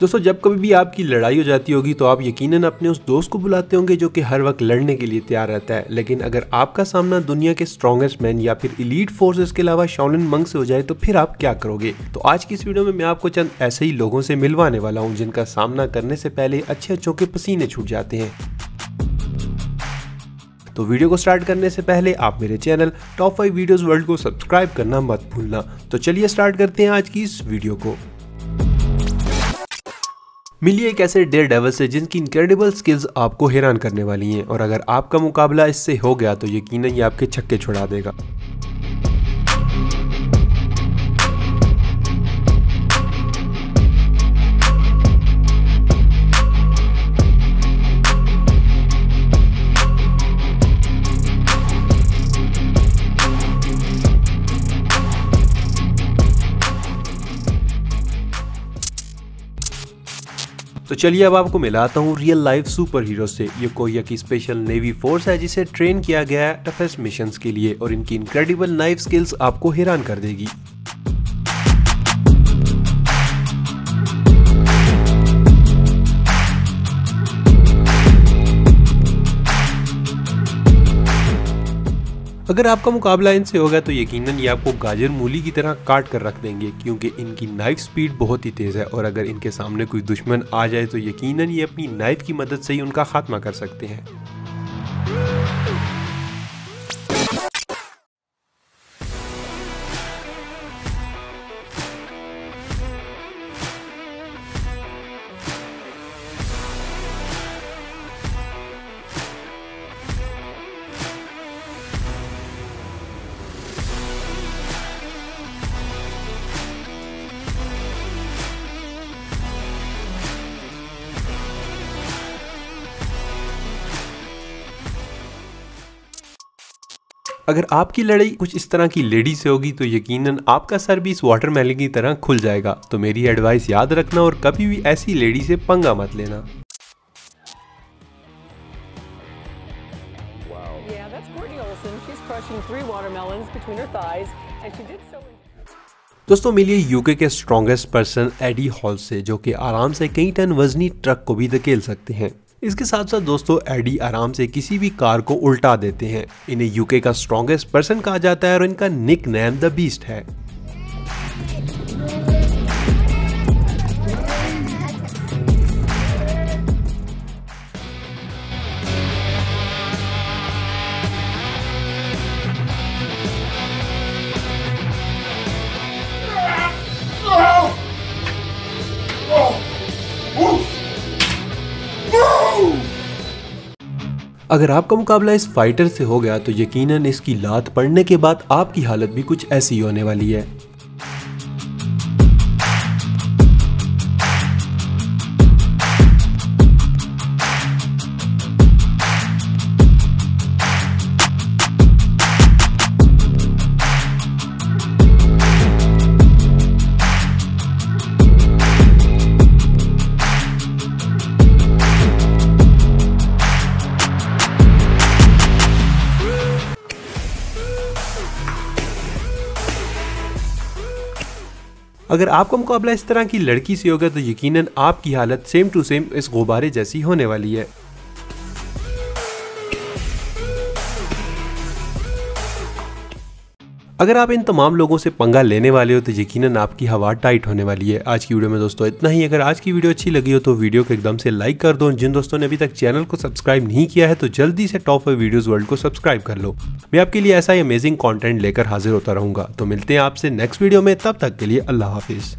दोस्तों जब कभी भी आपकी लड़ाई हो जाती होगी तो आप यकीनन अपने उस दोस्त को बुलाते होंगे जो कि हर वक्त लड़ने के लिए तैयार रहता है। लेकिन अगर आपका सामना दुनिया के स्ट्रॉन्गेस्ट मैन या फिर एलीट फोर्सेस के अलावा शाओलिन मंक से हो जाए तो फिर आप क्या करोगे। तो आज की इस वीडियो में मैं आपको चंद ऐसे ही लोगों से मिलवाने वाला हूँ जिनका सामना करने से पहले अच्छे अच्छों के पसीने छूट जाते हैं। तो वीडियो को स्टार्ट करने से पहले आप मेरे चैनल टॉप 5 वीडियोस वर्ल्ड को सब्सक्राइब करना मत भूलना। तो चलिए स्टार्ट करते हैं आज की इस वीडियो को। मिलिए एक ऐसे डेयरडेविल से जिनकी इनक्रेडिबल स्किल्स आपको हैरान करने वाली हैं और अगर आपका मुकाबला इससे हो गया तो यकीनन ये आपके छक्के छुड़ा देगा। तो चलिए अब आपको मिलाता हूँ रियल लाइफ सुपर हीरो से। ये कोरिया की स्पेशल नेवी फोर्स है जिसे ट्रेन किया गया है टफेस्ट मिशंस के लिए और इनकी इनक्रेडिबल नाइफ स्किल्स आपको हैरान कर देगी। अगर आपका मुकाबला इनसे होगा तो यकीनन ये आपको गाजर मूली की तरह काट कर रख देंगे क्योंकि इनकी नाइफ स्पीड बहुत ही तेज है और अगर इनके सामने कोई दुश्मन आ जाए तो यकीनन ये अपनी नाइफ की मदद से ही उनका खात्मा कर सकते हैं। अगर आपकी लड़ाई कुछ इस तरह की लेडी से होगी तो यकीनन आपका सर भी इस वाटरमेलन की तरह खुल जाएगा। तो मेरी एडवाइस याद रखना और कभी भी ऐसी लेडी से पंगा मत लेना। दोस्तों मिलिए यूके के स्ट्रॉन्गेस्ट पर्सन एडी हॉल से जो कि आराम से कई टन वजनी ट्रक को भी धकेल सकते हैं। इसके साथ साथ दोस्तों एडी आराम से किसी भी कार को उल्टा देते हैं। इन्हें यूके का स्ट्रॉन्गेस्ट पर्सन कहा जाता है और इनका निक नेम द बीस्ट है। अगर आपका मुकाबला इस फाइटर से हो गया तो यकीनन इसकी लात पड़ने के बाद आपकी हालत भी कुछ ऐसी होने वाली है। अगर आपका मुकाबला इस तरह की लड़की से होगा तो यकीनन आपकी हालत सेम टू सेम इस गुब्बारे जैसी होने वाली है। अगर आप इन तमाम लोगों से पंगा लेने वाले हो तो यकीनन आपकी हवा टाइट होने वाली है। आज की वीडियो में दोस्तों इतना ही। अगर आज की वीडियो अच्छी लगी हो तो वीडियो को एकदम से लाइक कर दो। जिन दोस्तों ने अभी तक चैनल को सब्सक्राइब नहीं किया है तो जल्दी से टॉप 5 वीडियोस वर्ल्ड को सब्सक्राइब कर लो। मैं आपके लिए ऐसा ही अमेजिंग कंटेंट लेकर हाजिर होता रहूंगा। तो मिलते हैं आपसे नेक्स्ट वीडियो में, तब तक के लिए अल्लाह हाफिज।